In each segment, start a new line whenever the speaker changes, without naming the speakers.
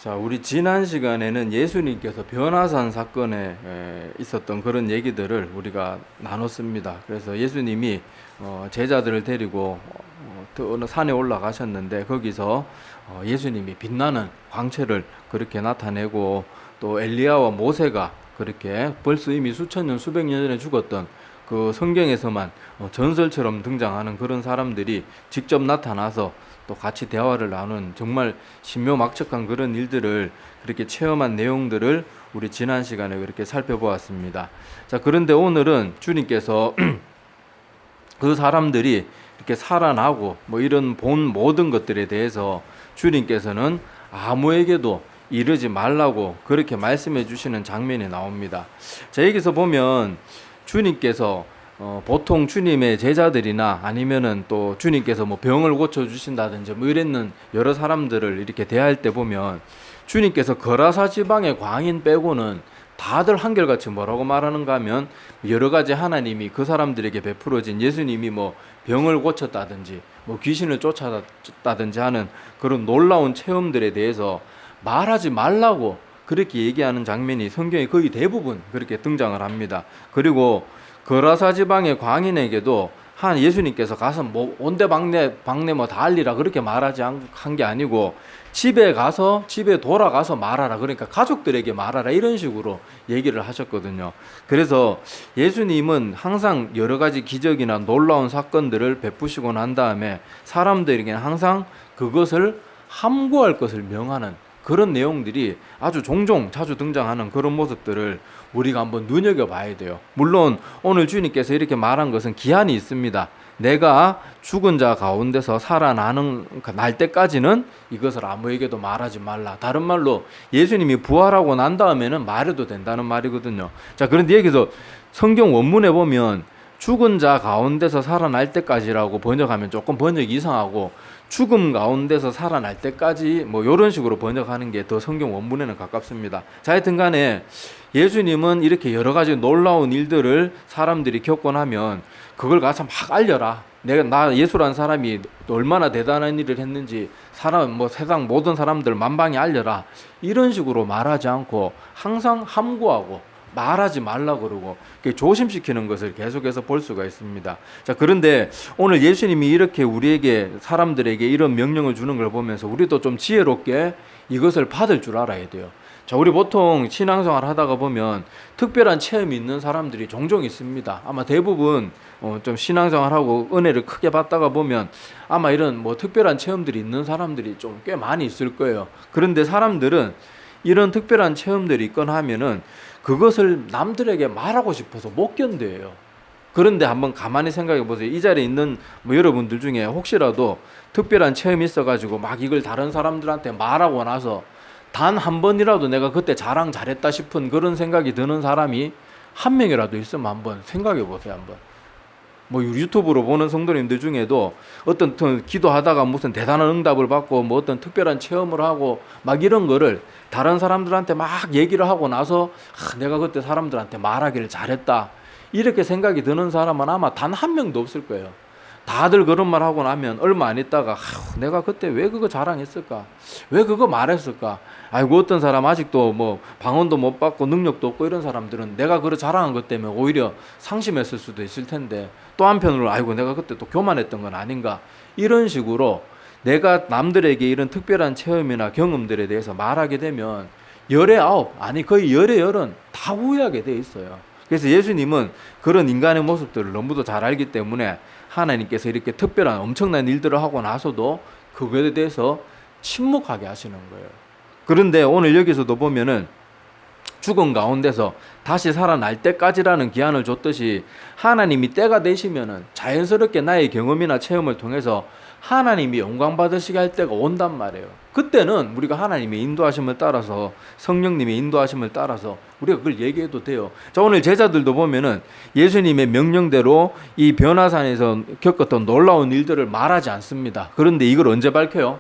자, 우리 지난 시간에는 예수님께서 변화산 사건에 있었던 그런 얘기들을 우리가 나눴습니다. 그래서 예수님이 제자들을 데리고 어느 산에 올라가셨는데 거기서 예수님이 빛나는 광채를 그렇게 나타내고 또 엘리야와 모세가 그렇게 벌써 이미 수천 년, 수백 년 전에 죽었던 그 성경에서만 전설처럼 등장하는 그런 사람들이 직접 나타나서 또 같이 대화를 나눈 정말 신묘막측한 그런 일들을 그렇게 체험한 내용들을 우리 지난 시간에 그렇게 살펴보았습니다. 자, 그런데 오늘은 주님께서 그 사람들이 이렇게 살아나고 뭐 이런 본 모든 것들에 대해서 주님께서는 아무에게도 이르지 말라고 그렇게 말씀해 주시는 장면이 나옵니다. 자, 여기서 보면 주님께서 보통 주님의 제자들이나 아니면은 또 주님께서 뭐 병을 고쳐 주신다든지 뭐 이랬는 여러 사람들을 이렇게 대할 때 보면 주님께서 거라사 지방의 광인 빼고는 다들 한결같이 뭐라고 말하는가 하면 여러 가지 하나님이 그 사람들에게 베풀어진 예수님이 뭐 병을 고쳤다든지 뭐 귀신을 쫓아다든지 하는 그런 놀라운 체험들에 대해서 말하지 말라고 그렇게 얘기하는 장면이 성경에 거의 대부분 그렇게 등장을 합니다. 그리고 거라사 지방의 광인에게도 한 예수님께서 가서 뭐 온데방네 뭐 다 알리라 그렇게 말하지 한 게 아니고 집에 돌아가서 말하라, 그러니까 가족들에게 말하라, 이런 식으로 얘기를 하셨거든요. 그래서 예수님은 항상 여러 가지 기적이나 놀라운 사건들을 베푸시고 난 다음에 사람들에게는 항상 그것을 함구할 것을 명하는 그런 내용들이 아주 종종 자주 등장하는 그런 모습들을 우리가 한번 눈여겨봐야 돼요. 물론 오늘 주님께서 이렇게 말한 것은 기한이 있습니다. 내가 죽은 자 가운데서 살아나는 날 때까지는 이것을 아무에게도 말하지 말라. 다른 말로 예수님이 부활하고 난 다음에는 말해도 된다는 말이거든요. 자, 그런데 여기서 성경 원문에 보면 죽은 자 가운데서 살아날 때까지라고 번역하면 조금 번역이 이상하고 죽음 가운데서 살아날 때까지 뭐 이런 식으로 번역하는 게 더 성경 원문에는 가깝습니다. 자, 하여튼 간에 예수님은 이렇게 여러 가지 놀라운 일들을 사람들이 겪고 나면 그걸 가서 막 알려라. 나 예수라는 사람이 얼마나 대단한 일을 했는지 세상 모든 사람들 만방에 알려라. 이런 식으로 말하지 않고 항상 함구하고 말하지 말라 그러고 조심시키는 것을 계속해서 볼 수가 있습니다. 자, 그런데 오늘 예수님이 이렇게 우리에게 사람들에게 이런 명령을 주는 걸 보면서 우리도 좀 지혜롭게 이것을 받을 줄 알아야 돼요. 자, 우리 보통 신앙생활 하다가 보면 특별한 체험이 있는 사람들이 종종 있습니다. 아마 대부분 좀 신앙생활하고 은혜를 크게 받다가 보면 아마 이런 뭐 특별한 체험들이 있는 사람들이 좀 꽤 많이 있을 거예요. 그런데 사람들은 이런 특별한 체험들이 있거나 하면은 그것을 남들에게 말하고 싶어서 못 견뎌요. 그런데 한번 가만히 생각해 보세요. 이 자리에 있는 뭐 여러분들 중에 혹시라도 특별한 체험이 있어가지고 막 이걸 다른 사람들한테 말하고 나서 단 한 번이라도 내가 그때 자랑 잘했다 싶은 그런 생각이 드는 사람이 한 명이라도 있으면 한번 생각해 보세요. 한번. 뭐 유튜브로 보는 성도님들 중에도 어떤 기도하다가 무슨 대단한 응답을 받고 뭐 어떤 특별한 체험을 하고 막 이런 거를 다른 사람들한테 막 얘기를 하고 나서 내가 그때 사람들한테 말하기를 잘했다 이렇게 생각이 드는 사람은 아마 단 한 명도 없을 거예요. 다들 그런 말 하고 나면 얼마 안 있다가 내가 그때 왜 그거 자랑했을까? 왜 그거 말했을까? 아이고, 어떤 사람 아직도 뭐 방언도 못 받고 능력도 없고 이런 사람들은 내가 그걸 자랑한 것 때문에 오히려 상심했을 수도 있을 텐데 또 한편으로 아이고, 내가 그때 또 교만했던 건 아닌가? 이런 식으로 내가 남들에게 이런 특별한 체험이나 경험들에 대해서 말하게 되면 열의 아홉, 아니 거의 열의 열은 다 후회하게 돼 있어요. 그래서 예수님은 그런 인간의 모습들을 너무도 잘 알기 때문에 하나님께서 이렇게 특별한 엄청난 일들을 하고 나서도 그거에 대해서 침묵하게 하시는 거예요. 그런데 오늘 여기서도 보면은 죽은 가운데서 다시 살아날 때까지라는 기한을 줬듯이 하나님이 때가 되시면은 자연스럽게 나의 경험이나 체험을 통해서 하나님이 영광 받으시게 할 때가 온단 말이에요. 그때는 우리가 하나님의 인도하심을 따라서 성령님의 인도하심을 따라서 우리가 그걸 얘기해도 돼요. 자, 오늘 제자들도 보면은 예수님의 명령대로 이 변화산에서 겪었던 놀라운 일들을 말하지 않습니다. 그런데 이걸 언제 밝혀요?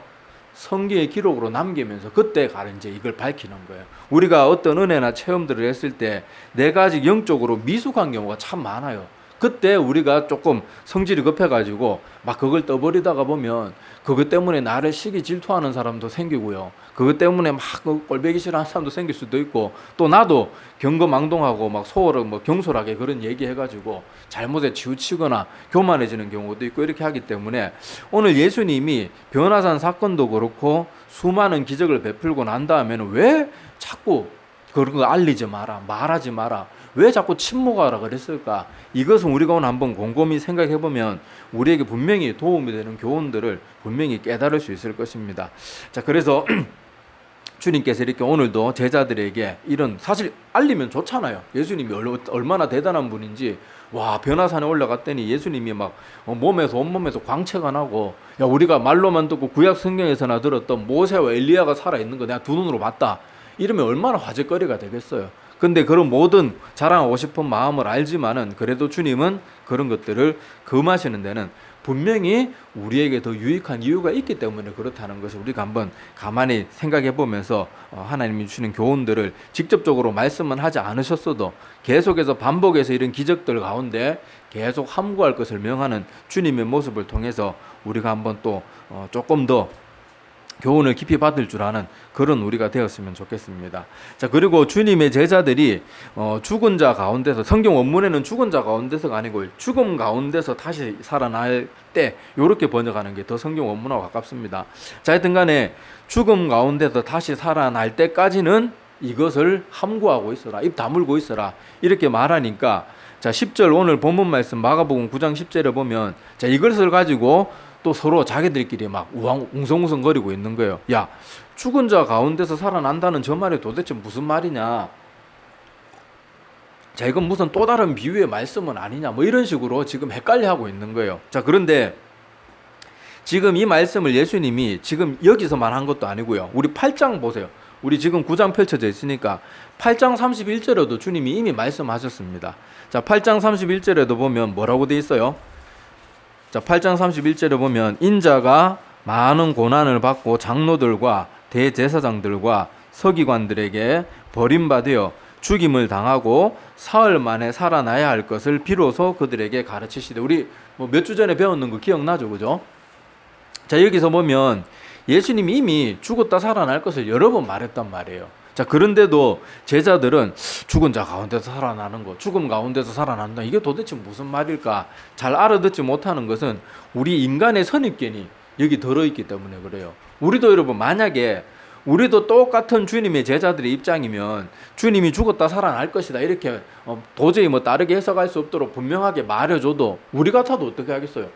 성경의 기록으로 남기면서 그때 가는 이제 이걸 밝히는 거예요. 우리가 어떤 은혜나 체험들을 했을 때 내가 아직 영적으로 미숙한 경우가 참 많아요. 그때 우리가 조금 성질이 급해가지고 막 그걸 떠버리다가 보면 그것 때문에 나를 시기 질투하는 사람도 생기고요. 그것 때문에 막 꼴배기 싫어하는 사람도 생길 수도 있고, 또 나도 경거망동하고 막 소홀하고 뭐 경솔하게 그런 얘기해가지고 잘못에 치우치거나 교만해지는 경우도 있고 이렇게 하기 때문에 오늘 예수님이 변화산 사건도 그렇고 수많은 기적을 베풀고 난 다음에는 왜 자꾸 그런 거 알리지 마라, 말하지 마라, 왜 자꾸 침묵하라 그랬을까? 이것은 우리가 오늘 한번 곰곰이 생각해 보면 우리에게 분명히 도움이 되는 교훈들을 분명히 깨달을 수 있을 것입니다. 자, 그래서 주님께서 이렇게 오늘도 제자들에게 이런, 사실 알리면 좋잖아요. 예수님이 얼마나 대단한 분인지. 와, 변화산에 올라갔더니 예수님이 막 몸에서 온몸에서 광채가 나고, 야, 우리가 말로만 듣고 구약 성경에서나 들었던 모세와 엘리야가 살아있는 거 내가 두 눈으로 봤다, 이러면 얼마나 화제거리가 되겠어요. 근데 그런 모든 자랑하고 싶은 마음을 알지만은 그래도 주님은 그런 것들을 금하시는 데는 분명히 우리에게 더 유익한 이유가 있기 때문에 그렇다는 것을 우리가 한번 가만히 생각해 보면서 하나님이 주시는 교훈들을 직접적으로 말씀은 하지 않으셨어도 계속해서 반복해서 이런 기적들 가운데 계속 함구할 것을 명하는 주님의 모습을 통해서 우리가 한번 또 조금 더 교훈을 깊이 받을 줄 아는 그런 우리가 되었으면 좋겠습니다. 자, 그리고 주님의 제자들이 죽은 자 가운데서, 성경 원문에는 죽은 자 가운데서가 아니고 죽음 가운데서 다시 살아날 때, 이렇게 번역하는 게 더 성경 원문하고 가깝습니다. 자, 하여튼 간에 죽음 가운데서 다시 살아날 때까지는 이것을 함구하고 있어라, 입 다물고 있어라, 이렇게 말하니까, 자, 10절 오늘 본문 말씀 마가복음 9장 10절에 보면, 자, 이것을 가지고 또 서로 자기들끼리 막 웅성웅성거리고 있는 거예요. 야, 죽은 자 가운데서 살아난다는 저 말이 도대체 무슨 말이냐? 자, 이건 무슨 또 다른 비유의 말씀은 아니냐? 뭐 이런 식으로 지금 헷갈려하고 있는 거예요. 자, 그런데 지금 이 말씀을 예수님이 지금 여기서만 한 것도 아니고요. 우리 8장 보세요. 우리 지금 9장 펼쳐져 있으니까 8장 31절에도 주님이 이미 말씀하셨습니다. 자, 8장 31절에도 보면 뭐라고 돼 있어요? 자, 8장 31절에 보면 인자가 많은 고난을 받고 장로들과 대제사장들과 서기관들에게 버림받아 죽임을 당하고 사흘 만에 살아나야 할 것을 비로소 그들에게 가르치시되. 우리 몇 주 전에 배웠는 거 기억나죠? 그죠? 자, 여기서 보면 예수님이 이미 죽었다 살아날 것을 여러 번 말했단 말이에요. 자, 그런데도 제자들은 죽은 자 가운데서 살아나는 것, 죽음 가운데서 살아난다, 이게 도대체 무슨 말일까 잘 알아듣지 못하는 것은 우리 인간의 선입견이 여기 들어있기 때문에 그래요. 우리도 여러분, 만약에 우리도 똑같은 주님의 제자들의 입장이면 주님이 죽었다 살아날 것이다 이렇게 도저히 뭐 다르게 해석할 수 없도록 분명하게 말해줘도 우리 같아도 어떻게 하겠어요?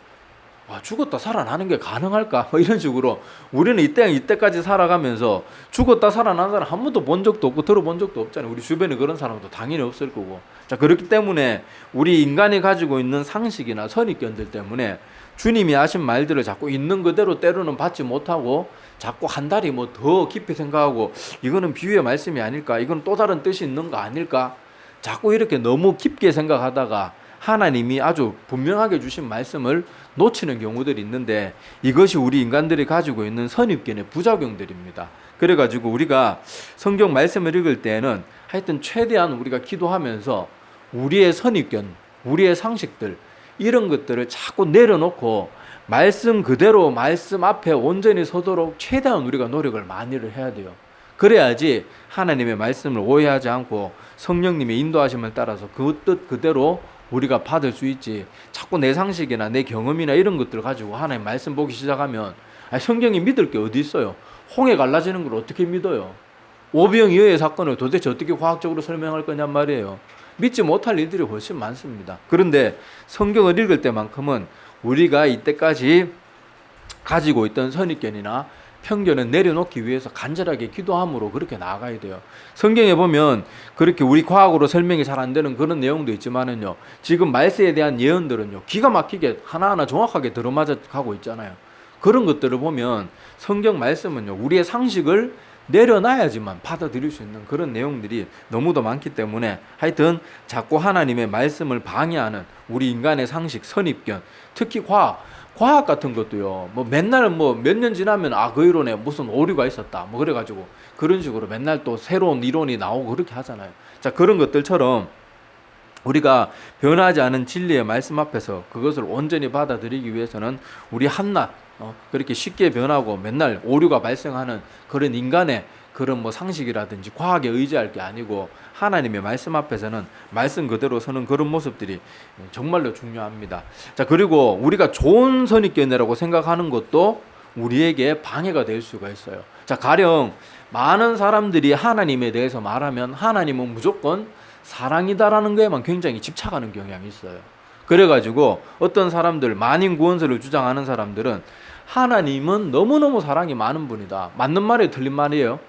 죽었다 살아나는 게 가능할까? 이런 식으로 우리는 이때까지 살아가면서 죽었다 살아난 사람 한 번도 본 적도 없고 들어본 적도 없잖아요. 우리 주변에 그런 사람도 당연히 없을 거고. 자, 그렇기 때문에 우리 인간이 가지고 있는 상식이나 선입견들 때문에 주님이 하신 말들을 자꾸 있는 그대로 때로는 받지 못하고 자꾸 한 달이 뭐 더 깊이 생각하고 이거는 비유의 말씀이 아닐까? 이건 또 다른 뜻이 있는 거 아닐까? 자꾸 이렇게 너무 깊게 생각하다가 하나님이 아주 분명하게 주신 말씀을 놓치는 경우들이 있는데, 이것이 우리 인간들이 가지고 있는 선입견의 부작용들입니다. 그래가지고 우리가 성경 말씀을 읽을 때에는 하여튼 최대한 우리가 기도하면서 우리의 선입견, 우리의 상식들, 이런 것들을 자꾸 내려놓고 말씀 그대로 말씀 앞에 온전히 서도록 최대한 우리가 노력을 많이를 해야 돼요. 그래야지 하나님의 말씀을 오해하지 않고 성령님의 인도하심을 따라서 그 뜻 그대로 우리가 받을 수 있지. 자꾸 내 상식이나 내 경험이나 이런 것들 가지고 하나님 말씀 보기 시작하면 성경이 믿을 게 어디 있어요? 홍해 갈라지는 걸 어떻게 믿어요? 오병이어의 사건을 도대체 어떻게 과학적으로 설명할 거냔 말이에요. 믿지 못할 일들이 훨씬 많습니다. 그런데 성경을 읽을 때만큼은 우리가 이때까지 가지고 있던 선입견이나 편견은 내려놓기 위해서 간절하게 기도함으로 그렇게 나아가야 돼요. 성경에 보면 그렇게 우리 과학으로 설명이 잘 안 되는 그런 내용도 있지만은요, 지금 말세에 대한 예언들은요, 기가 막히게 하나하나 정확하게 들어맞아 가고 있잖아요. 그런 것들을 보면 성경 말씀은요, 우리의 상식을 내려놔야지만 받아들일 수 있는 그런 내용들이 너무도 많기 때문에 하여튼 자꾸 하나님의 말씀을 방해하는 우리 인간의 상식, 선입견, 특히 과학 같은 것도요, 뭐 맨날 뭐 몇 년 지나면 그 이론에 무슨 오류가 있었다 뭐 그래가지고 그런 식으로 맨날 또 새로운 이론이 나오고 그렇게 하잖아요. 자, 그런 것들처럼 우리가 변하지 않은 진리의 말씀 앞에서 그것을 온전히 받아들이기 위해서는 우리 한낱 그렇게 쉽게 변하고 맨날 오류가 발생하는 그런 인간의 그런 뭐 상식이라든지 과학에 의지할 게 아니고 하나님의 말씀 앞에서는 말씀 그대로 서는 그런 모습들이 정말로 중요합니다. 자, 그리고 우리가 좋은 선입견이라고 생각하는 것도 우리에게 방해가 될 수가 있어요. 자, 가령 많은 사람들이 하나님에 대해서 말하면 하나님은 무조건 사랑이다라는 거에만 굉장히 집착하는 경향이 있어요. 그래가지고 어떤 사람들, 만인 구원설을 주장하는 사람들은 하나님은 너무너무 사랑이 많은 분이다. 맞는 말이에요, 틀린 말이에요?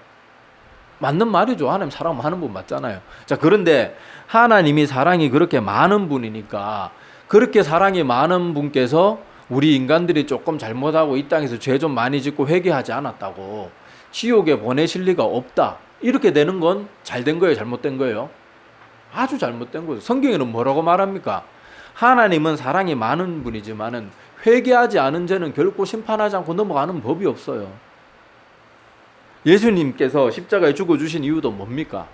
맞는 말이죠. 하나님 사랑 많은 분 맞잖아요. 자, 그런데 하나님이 사랑이 그렇게 많은 분이니까 그렇게 사랑이 많은 분께서 우리 인간들이 조금 잘못하고 이 땅에서 죄 좀 많이 짓고 회개하지 않았다고 지옥에 보내실 리가 없다. 이렇게 되는 건 잘 된 거예요, 잘못된 거예요? 아주 잘못된 거죠. 성경에는 뭐라고 말합니까? 하나님은 사랑이 많은 분이지만은 회개하지 않은 죄는 결코 심판하지 않고 넘어가는 법이 없어요. 예수님께서 십자가에 죽어주신 이유도 뭡니까?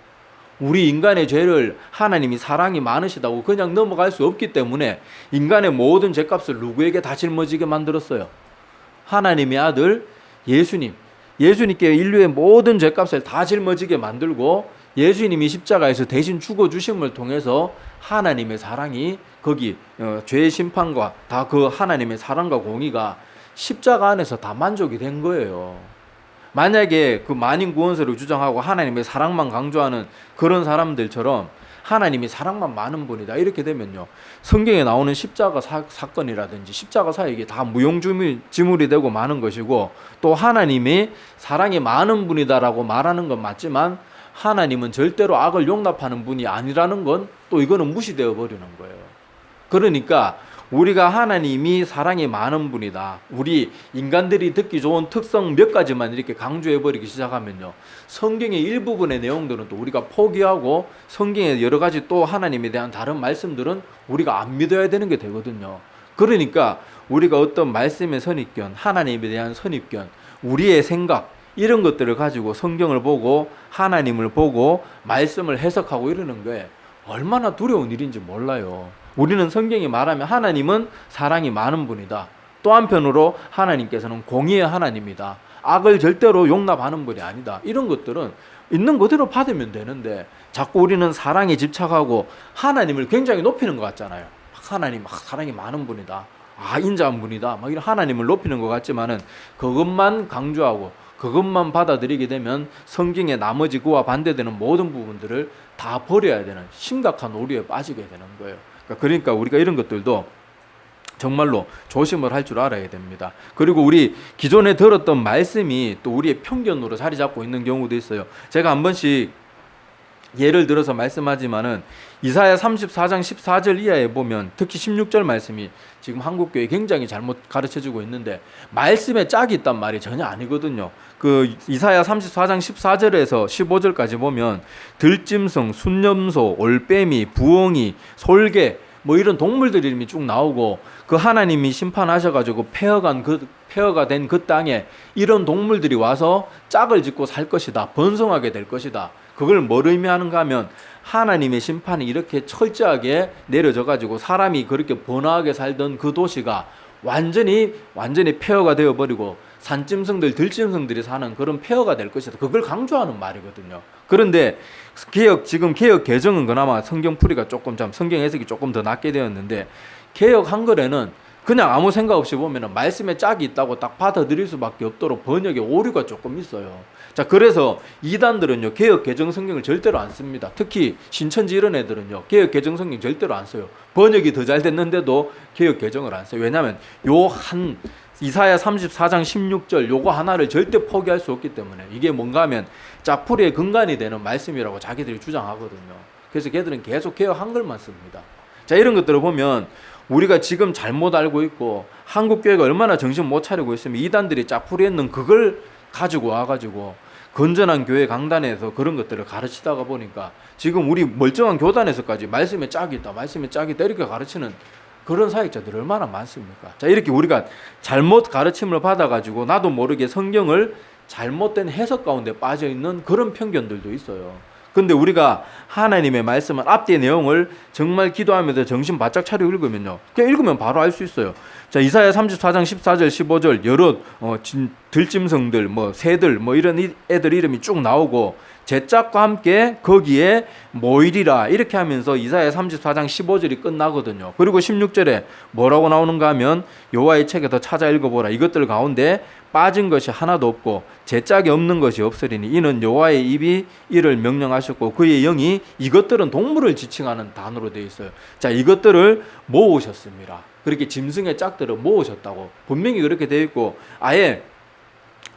우리 인간의 죄를 하나님이 사랑이 많으시다고 그냥 넘어갈 수 없기 때문에 인간의 모든 죄값을 누구에게 다 짊어지게 만들었어요? 하나님의 아들 예수님께 인류의 모든 죄값을 다 짊어지게 만들고 예수님이 십자가에서 대신 죽어주심을 통해서 하나님의 사랑이 거기 죄의 심판과 다 그 하나님의 사랑과 공의가 십자가 안에서 다 만족이 된 거예요. 만약에 그 만인 구원설을 주장하고 하나님의 사랑만 강조하는 그런 사람들처럼 하나님이 사랑만 많은 분이다 이렇게 되면요, 성경에 나오는 십자가 사건이라든지 십자가 사역이 다 무용지물이 되고 마는 것이고, 또 하나님이 사랑이 많은 분이다라고 말하는 건 맞지만 하나님은 절대로 악을 용납하는 분이 아니라는 건 또 이거는 무시되어 버리는 거예요. 그러니까 우리가 하나님이 사랑이 많은 분이다, 우리 인간들이 듣기 좋은 특성 몇 가지만 이렇게 강조해버리기 시작하면요, 성경의 일부분의 내용들은 또 우리가 포기하고 성경의 여러 가지 또 하나님에 대한 다른 말씀들은 우리가 안 믿어야 되는 게 되거든요. 그러니까 우리가 어떤 말씀의 선입견, 하나님에 대한 선입견, 우리의 생각 이런 것들을 가지고 성경을 보고 하나님을 보고 말씀을 해석하고 이러는 게 얼마나 두려운 일인지 몰라요. 우리는 성경이 말하면 하나님은 사랑이 많은 분이다, 또 한편으로 하나님께서는 공의의 하나님이다, 악을 절대로 용납하는 분이 아니다, 이런 것들은 있는 그대로 받으면 되는데 자꾸 우리는 사랑에 집착하고 하나님을 굉장히 높이는 것 같잖아요. 하나님 사랑이 많은 분이다, 인자한 분이다, 막 이런 하나님을 높이는 것 같지만은 그것만 강조하고 그것만 받아들이게 되면 성경의 나머지 그와 반대되는 모든 부분들을 다 버려야 되는 심각한 오류에 빠지게 되는 거예요. 그러니까 우리가 이런 것들도 정말로 조심을 할 줄 알아야 됩니다. 그리고 우리 기존에 들었던 말씀이 또 우리의 편견으로 자리 잡고 있는 경우도 있어요. 제가 한 번씩 예를 들어서 말씀하지만은 이사야 34장 14절 이하에 보면 특히 16절 말씀이 지금 한국교회 굉장히 잘못 가르쳐주고 있는데 말씀에 짝이 있단 말이 전혀 아니거든요. 그 이사야 34장 14절에서 15절까지 보면 들짐승, 순념소, 올빼미, 부엉이, 솔개 뭐 이런 동물들 이름이 쭉 나오고, 그 하나님이 심판하셔가지고 폐허가 된 그 땅에 이런 동물들이 와서 짝을 짓고 살 것이다, 번성하게 될 것이다. 그걸 뭘 의미하는가 하면 하나님의 심판이 이렇게 철저하게 내려져가지고 사람이 그렇게 번화하게 살던 그 도시가 완전히 폐허가 되어버리고 산짐승들, 들짐승들이 사는 그런 폐허가 될 것이다, 그걸 강조하는 말이거든요. 그런데 지금 개역 개정은 그나마 성경풀이가 조금 성경 해석이 조금 더 낫게 되었는데, 개역 한글에는 그냥 아무 생각 없이 보면 말씀에 짝이 있다고 딱 받아들일 수밖에 없도록 번역에 오류가 조금 있어요. 자, 그래서 이단들은요, 개역 개정 성경을 절대로 안 씁니다. 특히 신천지 이런 애들은요, 개역 개정 성경 절대로 안 써요. 번역이 더 잘 됐는데도 개역 개정을 안 써요. 왜냐하면 이사야 34장 16절 요거 하나를 절대 포기할 수 없기 때문에, 이게 뭔가 하면 짜풀이의 근간이 되는 말씀이라고 자기들이 주장하거든요. 그래서 걔들은 계속 개역 한글만 씁니다. 자, 이런 것들을 보면 우리가 지금 잘못 알고 있고 한국교회가 얼마나 정신 못 차리고 있으면 이단들이 짜풀이했는 그걸 가지고 와가지고 건전한 교회 강단에서 그런 것들을 가르치다가 보니까 지금 우리 멀쩡한 교단에서까지 말씀에 짝이 있다, 말씀에 짝이 있다 이렇게 가르치는 그런 사역자들이 얼마나 많습니까? 자, 이렇게 우리가 잘못 가르침을 받아가지고 나도 모르게 성경을 잘못된 해석 가운데 빠져있는 그런 편견들도 있어요. 근데 우리가 하나님의 말씀은 앞뒤의 내용을 정말 기도하면서 정신 바짝 차리고 읽으면요, 그냥 읽으면 바로 알 수 있어요. 자, 이사야 34장 14절 15절 여러 들짐승들, 뭐 새들, 뭐 이런 애들 이름이 쭉 나오고 제짝과 함께 거기에 모이리라 이렇게 하면서 이사야 34장 15절이 끝나거든요. 그리고 16절에 뭐라고 나오는가 하면 여호와의 책에서 찾아 읽어보라. 이것들 가운데 빠진 것이 하나도 없고 제짝이 없는 것이 없으리니 이는 여호와의 입이 이를 명령하셨고 그의 영이, 이것들은 동물을 지칭하는 단어로 되어 있어요. 자, 이것들을 모으셨습니다. 그렇게 짐승의 짝들을 모으셨다고 분명히 그렇게 되어 있고, 아예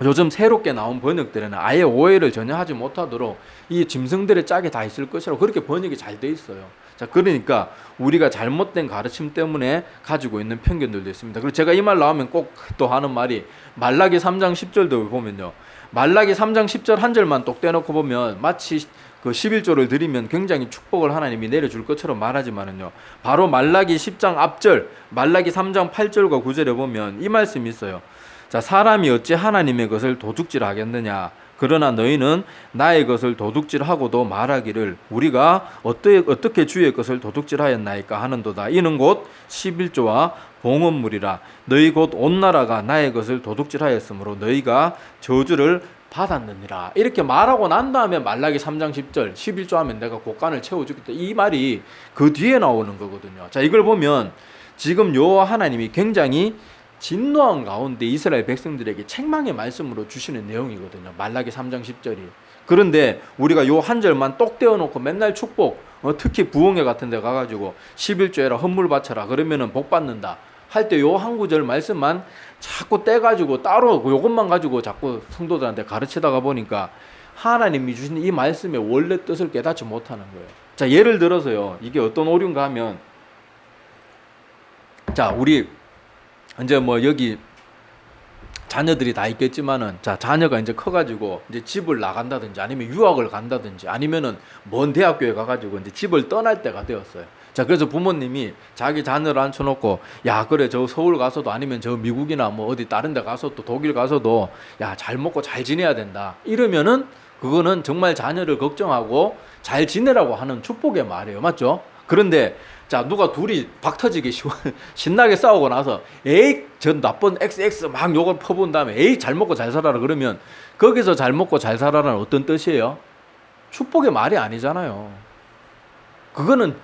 요즘 새롭게 나온 번역들에는 아예 오해를 전혀 하지 못하도록 이 짐승들의 짝이 다 있을 것이라고 그렇게 번역이 잘 돼 있어요. 자, 그러니까 우리가 잘못된 가르침 때문에 가지고 있는 편견들도 있습니다. 그리고 제가 이 말 나오면 꼭 또 하는 말이, 말라기 3장 10절도 보면요, 말라기 3장 10절 한 절만 똑 떼놓고 보면 마치 그 11조를 드리면 굉장히 축복을 하나님이 내려줄 것처럼 말하지만은요, 바로 말라기 10장 앞절, 말라기 3장 8절과 9절에 보면 이 말씀이 있어요. 자, 사람이 어찌 하나님의 것을 도둑질하겠느냐. 그러나 너희는 나의 것을 도둑질하고도 말하기를 우리가 어떻게 주의 것을 도둑질하였나이까 하는도다. 이는 곧 11조와 봉헌물이라. 너희 곧 온 나라가 나의 것을 도둑질하였으므로 너희가 저주를 받았느니라. 이렇게 말하고 난 다음에 말라기 3장 10절 11조 하면 내가 곳간을 채워주겠다, 이 말이 그 뒤에 나오는 거거든요. 자, 이걸 보면 지금 여호와 하나님이 굉장히 진노한 가운데 이스라엘 백성들에게 책망의 말씀으로 주시는 내용이거든요. 말라기 3장 10절이. 그런데 우리가 요 한 절만 똑 떼어놓고 맨날 축복, 특히 부흥회 같은 데 가가지고 11조에라 헌물 바쳐라 그러면은 복 받는다 할 때 요 한 구절 말씀만 자꾸 떼가지고 따로 요것만 가지고 자꾸 성도들한테 가르치다가 보니까 하나님이 주신 이 말씀의 원래 뜻을 깨닫지 못하는 거예요. 자, 예를 들어서요, 이게 어떤 오류인가 하면, 자, 우리 이제 뭐 여기 자녀들이 다 있겠지만은, 자, 자녀가 이제 커가지고 이제 집을 나간다든지 아니면 유학을 간다든지 아니면은 먼 대학교에 가가지고 이제 집을 떠날 때가 되었어요. 자, 그래서 부모님이 자기 자녀를 앉혀놓고, 야, 그래, 저 서울 가서도 아니면 저 미국이나 뭐 어디 다른 데 가서도 독일 가서도 야, 잘 먹고 잘 지내야 된다 이러면은 그거는 정말 자녀를 걱정하고 잘 지내라고 하는 축복의 말이에요. 맞죠? 그런데 자, 누가 둘이 박터지게 신나게 싸우고 나서 에이 저 나쁜 XX 막 욕을 퍼부은 다음에 에이 잘 먹고 잘 살아라 그러면 거기서 잘 먹고 잘 살아라는 어떤 뜻이에요? 축복의 말이 아니잖아요. 그거는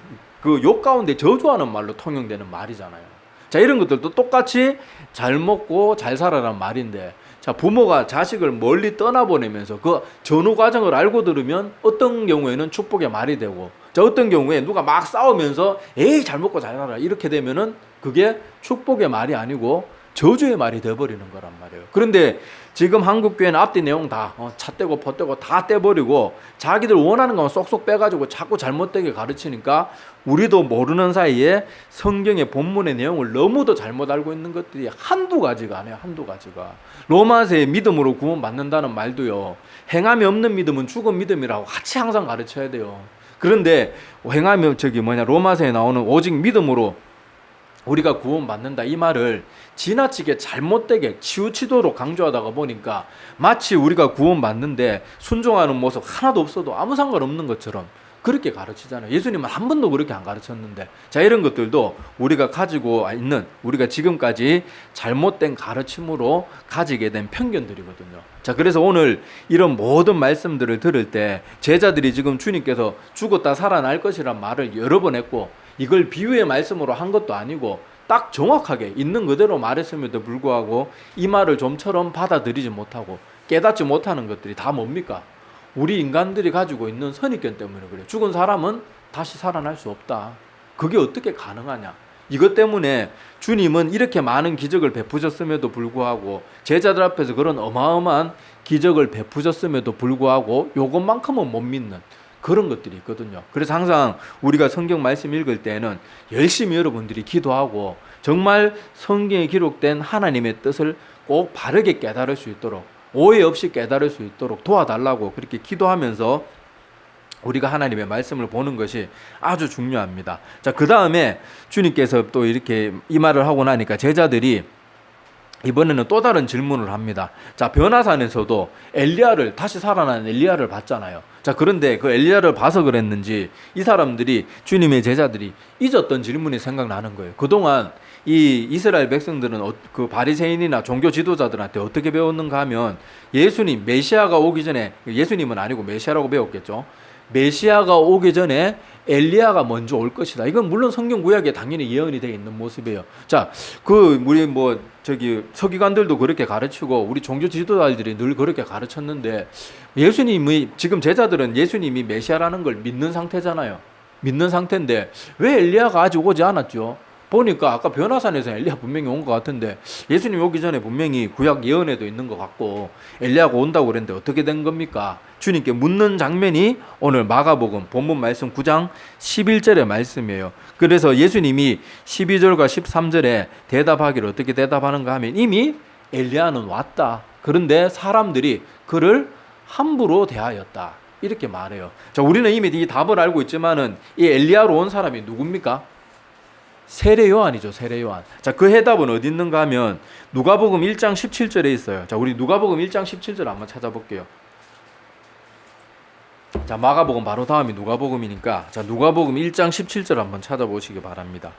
그 욕 가운데 저주하는 말로 통용되는 말이잖아요. 자, 이런 것들도 똑같이 잘 먹고 잘 살아라는 말인데, 자, 부모가 자식을 멀리 떠나보내면서 그 전후 과정을 알고 들으면 어떤 경우에는 축복의 말이 되고, 자, 어떤 경우에 누가 막 싸우면서 에이 잘 먹고 잘 살아 이렇게 되면은 그게 축복의 말이 아니고 저주의 말이 되어버리는 거란 말이에요. 그런데 지금 한국교회는 앞뒤 내용 다 차 떼고 퍼 떼고 다 떼버리고 자기들 원하는 것만 쏙쏙 빼가지고 자꾸 잘못되게 가르치니까 우리도 모르는 사이에 성경의 본문의 내용을 너무도 잘못 알고 있는 것들이 한두 가지가 아니에요. 한두 가지가. 로마서의 믿음으로 구원받는다는 말도요, 행함이 없는 믿음은 죽은 믿음이라고 같이 항상 가르쳐야 돼요. 그런데 행함이 로마서에 나오는 오직 믿음으로 우리가 구원받는다 이 말을 지나치게 잘못되게 치우치도록 강조하다가 보니까 마치 우리가 구원받는데 순종하는 모습 하나도 없어도 아무 상관없는 것처럼 그렇게 가르치잖아요. 예수님은 한 번도 그렇게 안 가르쳤는데. 자, 이런 것들도 우리가 가지고 있는, 우리가 지금까지 잘못된 가르침으로 가지게 된 편견들이거든요. 자, 그래서 오늘 이런 모든 말씀들을 들을 때 제자들이 지금 주님께서 죽었다 살아날 것이란 말을 여러 번 했고, 이걸 비유의 말씀으로 한 것도 아니고 딱 정확하게 있는 그대로 말했음에도 불구하고 이 말을 좀처럼 받아들이지 못하고 깨닫지 못하는 것들이 다 뭡니까? 우리 인간들이 가지고 있는 선입견 때문에 그래요. 죽은 사람은 다시 살아날 수 없다. 그게 어떻게 가능하냐? 이것 때문에 주님은 이렇게 많은 기적을 베푸셨음에도 불구하고 제자들 앞에서 그런 어마어마한 기적을 베푸셨음에도 불구하고 요것만큼은 못 믿는 그런 것들이 있거든요. 그래서 항상 우리가 성경 말씀 읽을 때는 열심히 여러분들이 기도하고 정말 성경에 기록된 하나님의 뜻을 꼭 바르게 깨달을 수 있도록, 오해 없이 깨달을 수 있도록 도와달라고 그렇게 기도하면서 우리가 하나님의 말씀을 보는 것이 아주 중요합니다. 자, 그 다음에 주님께서 또 이렇게 이 말을 하고 나니까 제자들이 이번에는 또 다른 질문을 합니다. 자, 변화산에서도 엘리야를, 다시 살아난 엘리야를 봤잖아요. 자, 그런데 그 엘리야를 봐서 그랬는지 이 사람들이, 주님의 제자들이 잊었던 질문이 생각나는 거예요. 그동안 이 이스라엘 백성들은 그 바리새인이나 종교 지도자들한테 어떻게 배웠는가 하면, 예수님, 메시아가 오기 전에, 예수님은 아니고 메시아라고 배웠겠죠. 메시아가 오기 전에 엘리야가 먼저 올 것이다. 이건 물론 성경 구약에 당연히 예언이 되어 있는 모습이에요. 자, 우리 서기관들도 그렇게 가르치고 우리 종교 지도자들이 늘 그렇게 가르쳤는데, 예수님이, 지금 제자들은 예수님이 메시아라는 걸 믿는 상태잖아요. 믿는 상태인데 왜 엘리야가 아직 오지 않았죠? 보니까 아까 변화산에서 엘리야 분명히 온 것 같은데, 예수님 오기 전에 분명히 구약 예언에도 있는 것 같고 엘리야가 온다고 그랬는데 어떻게 된 겁니까? 주님께 묻는 장면이 오늘 마가복음 본문 말씀 9장 11절의 말씀이에요. 그래서 예수님이 12절과 13절에 대답하기를 어떻게 대답하는가 하면, 이미 엘리야는 왔다. 그런데 사람들이 그를 함부로 대하였다. 이렇게 말해요. 자, 우리는 이미 이 답을 알고 있지만은 이 엘리야로 온 사람이 누굽니까? 세례 요한이죠. 세례 요한. 자, 그 해답은 어디 있는가 하면 누가복음 1장 17절에 있어요. 자, 우리 누가복음 1장 17절 한번 찾아볼게요. 자, 마가복음 바로 다음이 누가복음이니까, 자, 누가복음 1장 17절 한번 찾아보시기 바랍니다.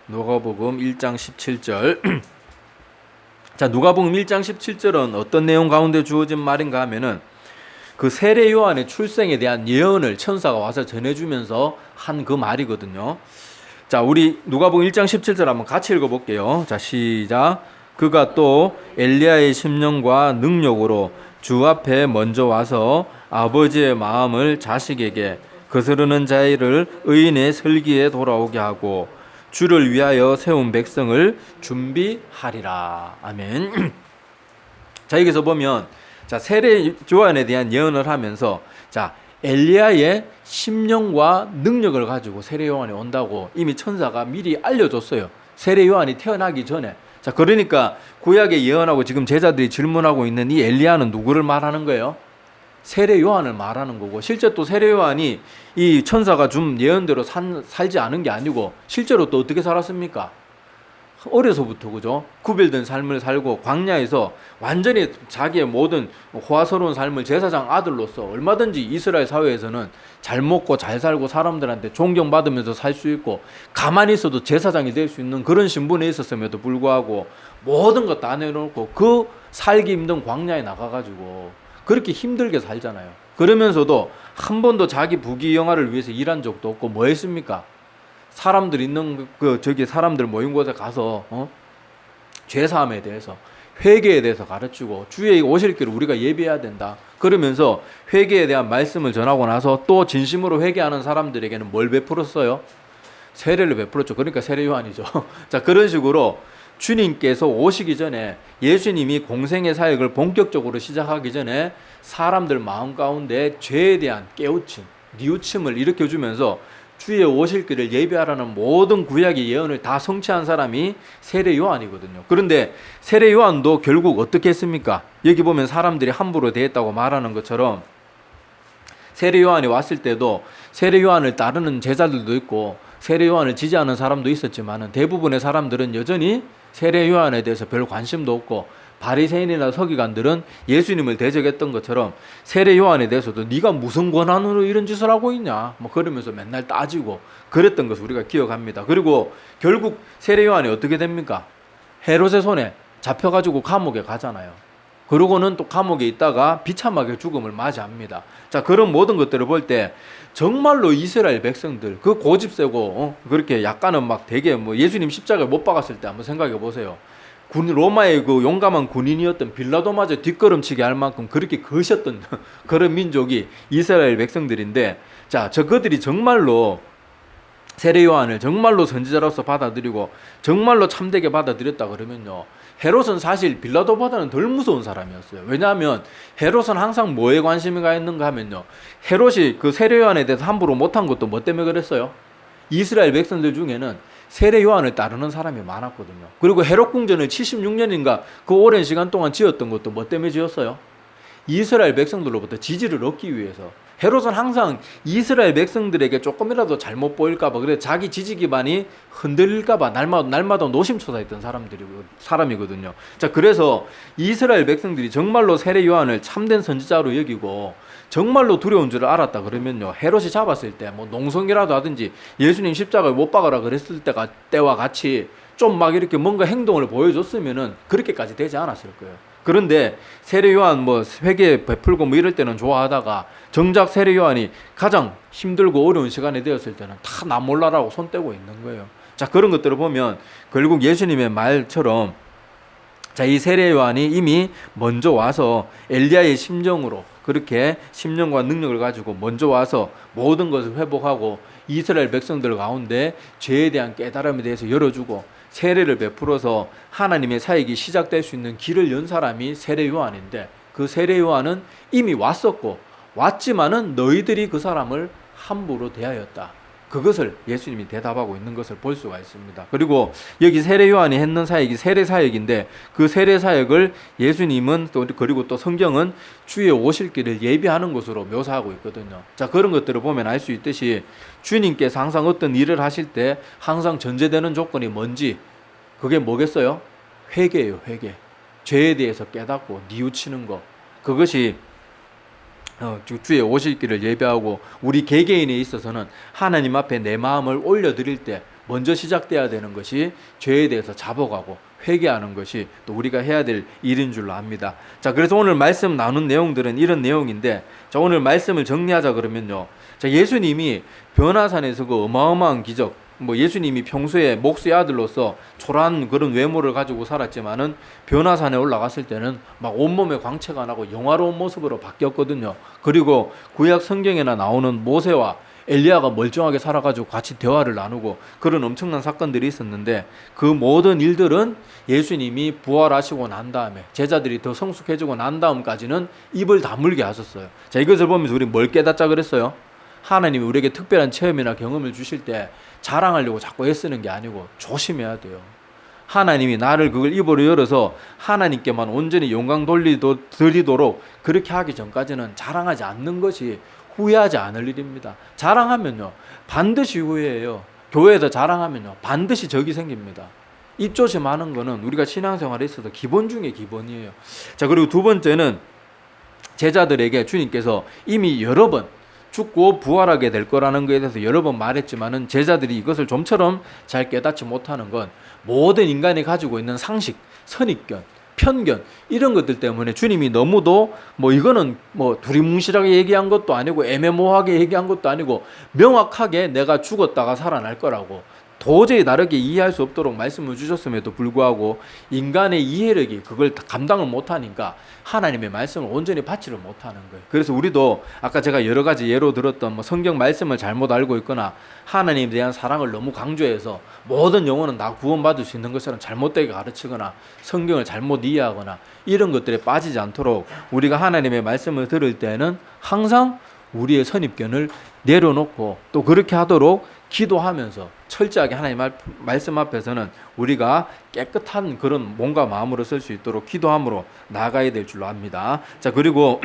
누가복음 1장 17절. 자, 누가복음 1장 17절은 어떤 내용 가운데 주어진 말인가 하면은, 그 세례 요한의 출생에 대한 예언을 천사가 와서 전해주면서 한 그 말이거든요. 자, 우리 누가복음 1장 17절 한번 같이 읽어볼게요. 자, 시작. 그가 또 엘리야의 심령과 능력으로 주 앞에 먼저 와서 아버지의 마음을 자식에게, 거스르는 자를 의인의 설기에 돌아오게 하고 주를 위하여 세운 백성을 준비하리라. 아멘. 자, 여기서 보면, 자, 세례 요한에 대한 예언을 하면서, 자, 엘리야의 심령과 능력을 가지고 세례 요한이 온다고 이미 천사가 미리 알려줬어요. 세례 요한이 태어나기 전에. 자, 그러니까 구약에 예언하고 지금 제자들이 질문하고 있는 이 엘리야는 누구를 말하는 거예요? 세례 요한을 말하는 거고, 실제 또 세례 요한이 이 천사가 준 예언대로 살지 않은 게 아니고 실제로 또 어떻게 살았습니까? 어려서부터, 그죠? 구별된 삶을 살고 광야에서 완전히 자기의 모든 호화스러운 삶을 제사장 아들로서 얼마든지 이스라엘 사회에서는 잘 먹고 잘 살고 사람들한테 존경받으면서 살 수 있고 가만히 있어도 제사장이 될 수 있는 그런 신분에 있었음에도 불구하고 모든 것 다 내놓고 그 살기 힘든 광야에 나가가지고 그렇게 힘들게 살잖아요. 그러면서도 한 번도 자기 부귀영화를 위해서 일한 적도 없고 뭐 했습니까? 사람들 있는 사람들 모인 곳에 가서 죄사함에 대해서, 회개에 대해서 가르치고 주의 오실 길을 우리가 예비해야 된다. 그러면서 회개에 대한 말씀을 전하고 나서 또 진심으로 회개하는 사람들에게는 뭘 베풀었어요? 세례를 베풀었죠. 그러니까 세례 요한이죠. 자, 그런 식으로 주님께서 오시기 전에, 예수님이 공생의 사역을 본격적으로 시작하기 전에 사람들 마음 가운데 죄에 대한 깨우침, 뉘우침을 일으켜주면서 주의 오실 길을 예비하라는 모든 구약의 예언을 다 성취한 사람이 세례 요한이거든요. 그런데 세례 요한도 결국 어떻게 했습니까? 여기 보면 사람들이 함부로 대했다고 말하는 것처럼 세례 요한이 왔을 때도 세례 요한을 따르는 제자들도 있고 세례 요한을 지지하는 사람도 있었지만 대부분의 사람들은 여전히 세례 요한에 대해서 별 관심도 없고, 바리새인이나 서기관들은 예수님을 대적했던 것처럼 세례 요한에 대해서도 네가 무슨 권한으로 이런 짓을 하고 있냐 뭐 그러면서 맨날 따지고 그랬던 것을 우리가 기억합니다. 그리고 결국 세례 요한이 어떻게 됩니까? 헤롯의 손에 잡혀가지고 감옥에 가잖아요. 그러고는 또 감옥에 있다가 비참하게 죽음을 맞이합니다. 자, 그런 모든 것들을 볼 때 정말로 이스라엘 백성들, 그 고집세고 그렇게 약간은 막 되게 예수님 십자가에 못 박았을 때 한번 생각해 보세요. 로마의 그 용감한 군인이었던 빌라도마저 뒷걸음치게 할 만큼 그렇게 거셨던 그런 민족이 이스라엘 백성들인데, 자, 그들이 정말로 세례 요한을 정말로 선지자로서 받아들이고 정말로 참되게 받아들였다 그러면요, 헤롯은 사실 빌라도보다는 덜 무서운 사람이었어요. 왜냐하면 헤롯은 항상 뭐에 관심이 가 있는가 하면요, 헤롯이 그 세례 요한에 대해서 함부로 못한 것도 뭐 때문에 그랬어요? 이스라엘 백성들 중에는 세례 요한을 따르는 사람이 많았거든요. 그리고 헤롯 궁전을 76년인가 그 오랜 시간 동안 지었던 것도 뭐 때문에 지었어요? 이스라엘 백성들로부터 지지를 얻기 위해서. 헤롯은 항상 이스라엘 백성들에게 조금이라도 잘못 보일까봐, 그래 자기 지지 기반이 흔들릴까봐 날마다 노심초사했던 사람이거든요. 자, 그래서 이스라엘 백성들이 정말로 세례 요한을 참된 선지자로 여기고 정말로 두려운 줄을 알았다 그러면요, 헤롯이 잡았을 때 뭐 농성이라도 하든지 예수님 십자가에 못 박아라 그랬을 때와 같이 좀 막 이렇게 뭔가 행동을 보여줬으면은 그렇게까지 되지 않았을 거예요. 그런데 세례 요한 뭐 회개 베풀고 뭐 이럴 때는 좋아하다가 정작 세례 요한이 가장 힘들고 어려운 시간이 되었을 때는 다 나 몰라라고 손 떼고 있는 거예요. 자, 그런 것들을 보면 결국 예수님의 말처럼, 자, 이 세례 요한이 이미 먼저 와서 엘리야의 심정으로, 그렇게 심령과 능력을 가지고 먼저 와서 모든 것을 회복하고 이스라엘 백성들 가운데 죄에 대한 깨달음에 대해서 열어주고 세례를 베풀어서 하나님의 사역이 시작될 수 있는 길을 연 사람이 세례 요한인데, 그 세례 요한은 이미 왔지만은 너희들이 그 사람을 함부로 대하였다. 그것을 예수님이 대답하고 있는 것을 볼 수가 있습니다. 그리고 여기 세례 요한이 했는 사역이 세례 사역인데, 그 세례 사역을 예수님은 그리고 또 성경은 주의 오실 길을 예비하는 것으로 묘사하고 있거든요. 자, 그런 것들을 보면 알 수 있듯이 주님께서 항상 어떤 일을 하실 때 항상 전제되는 조건이 뭔지, 그게 뭐겠어요? 회개예요. 회개. 죄에 대해서 깨닫고 뉘우치는 것. 그것이 주의 오실 길을 예배하고, 우리 개개인에 있어서는 하나님 앞에 내 마음을 올려드릴 때 먼저 시작돼야 되는 것이 죄에 대해서 자복하고 회개하는 것이 또 우리가 해야 될 일인 줄로 압니다. 자, 그래서 오늘 말씀 나눈 내용들은 이런 내용인데, 자, 오늘 말씀을 정리하자 그러면요, 자, 예수님이 변화산에서 그 어마어마한 기적, 뭐 예수님이 평소에 목수의 아들로서 초라한 그런 외모를 가지고 살았지만은 변화산에 올라갔을 때는 막 온몸에 광채가 나고 영화로운 모습으로 바뀌었거든요. 그리고 구약 성경에나 나오는 모세와 엘리야가 멀쩡하게 살아가지고 같이 대화를 나누고 그런 엄청난 사건들이 있었는데, 그 모든 일들은 예수님이 부활하시고 난 다음에 제자들이 더 성숙해지고 난 다음까지는 입을 다물게 하셨어요. 자, 이것을 보면서 우리 뭘 깨닫자 그랬어요? 하나님이 우리에게 특별한 체험이나 경험을 주실 때 자랑하려고 자꾸 애쓰는 게 아니고 조심해야 돼요. 하나님이 나를 그걸 입으로 열어서 하나님께만 온전히 영광 드리도록 그렇게 하기 전까지는 자랑하지 않는 것이 후회하지 않을 일입니다. 자랑하면요 반드시 후회해요. 교회에서 자랑하면요 반드시 적이 생깁니다. 입조심하는 거는 우리가 신앙생활에 있어서 기본 중에 기본이에요. 자, 그리고 두 번째는 제자들에게 주님께서 이미 여러 번 죽고 부활하게 될 거라는 것에 대해서 여러 번 말했지만은 제자들이 이것을 좀처럼 잘 깨닫지 못하는 건 모든 인간이 가지고 있는 상식, 선입견, 편견 이런 것들 때문에 주님이 너무도 뭐 이거는 뭐 두리뭉실하게 얘기한 것도 아니고 애매모호하게 얘기한 것도 아니고 명확하게 내가 죽었다가 살아날 거라고 도저히 다르게 이해할 수 없도록 말씀을 주셨음에도 불구하고 인간의 이해력이 그걸 감당을 못하니까 하나님의 말씀을 온전히 받지를 못하는 거예요. 그래서 우리도 아까 제가 여러 가지 예로 들었던 뭐 성경 말씀을 잘못 알고 있거나 하나님에 대한 사랑을 너무 강조해서 모든 영혼은 다 구원받을 수 있는 것처럼 잘못되게 가르치거나 성경을 잘못 이해하거나 이런 것들에 빠지지 않도록 우리가 하나님의 말씀을 들을 때는 항상 우리의 선입견을 내려놓고 또 그렇게 하도록 기도하면서 철저하게 하나님 말씀 앞에서는 우리가 깨끗한 그런 몸과 마음으로 쓸 수 있도록 기도함으로 나아가야 될 줄로 압니다. 자, 그리고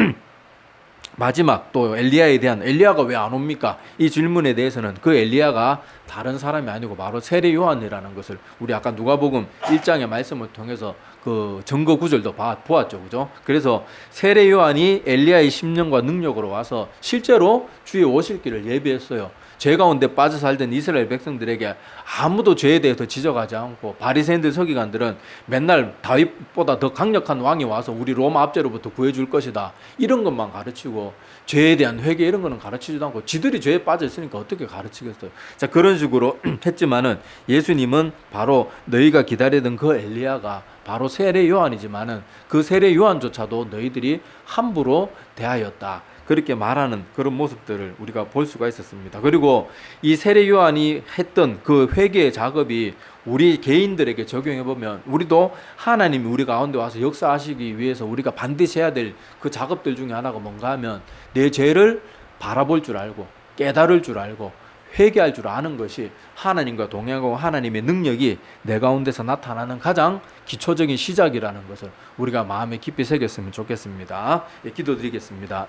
마지막 또 엘리야가 왜 안 옵니까? 이 질문에 대해서는 그 엘리야가 다른 사람이 아니고 바로 세례 요한이라는 것을 우리 아까 누가복음 1장의 말씀을 통해서 그 증거 구절도 보았죠. 그죠? 그래서 세례 요한이 엘리야의 심령과 능력으로 와서 실제로 주의 오실 길을 예비했어요. 죄 가운데 빠져 살던 이스라엘 백성들에게 아무도 죄에 대해서 지적하지 않고 바리새인들 서기관들은 맨날 다윗보다 더 강력한 왕이 와서 우리 로마 압제로부터 구해줄 것이다 이런 것만 가르치고 죄에 대한 회개 이런 거는 가르치지도 않고 지들이 죄에 빠져 있으니까 어떻게 가르치겠어요. 자, 그런 식으로 했지만은 예수님은 바로 너희가 기다리던 그 엘리야가 바로 세례 요한이지만은 그 세례 요한조차도 너희들이 함부로 대하였다. 그렇게 말하는 그런 모습들을 우리가 볼 수가 있었습니다. 그리고 이 세례 요한이 했던 그 회개의 작업이 우리 개인들에게 적용해 보면 우리도 하나님이 우리 가운데 와서 역사하시기 위해서 우리가 반드시 해야 될 그 작업들 중에 하나가 뭔가 하면 내 죄를 바라볼 줄 알고 깨달을 줄 알고 회개할 줄 아는 것이 하나님과 동행하고 하나님의 능력이 내 가운데서 나타나는 가장 기초적인 시작이라는 것을 우리가 마음에 깊이 새겼으면 좋겠습니다. 예, 기도드리겠습니다.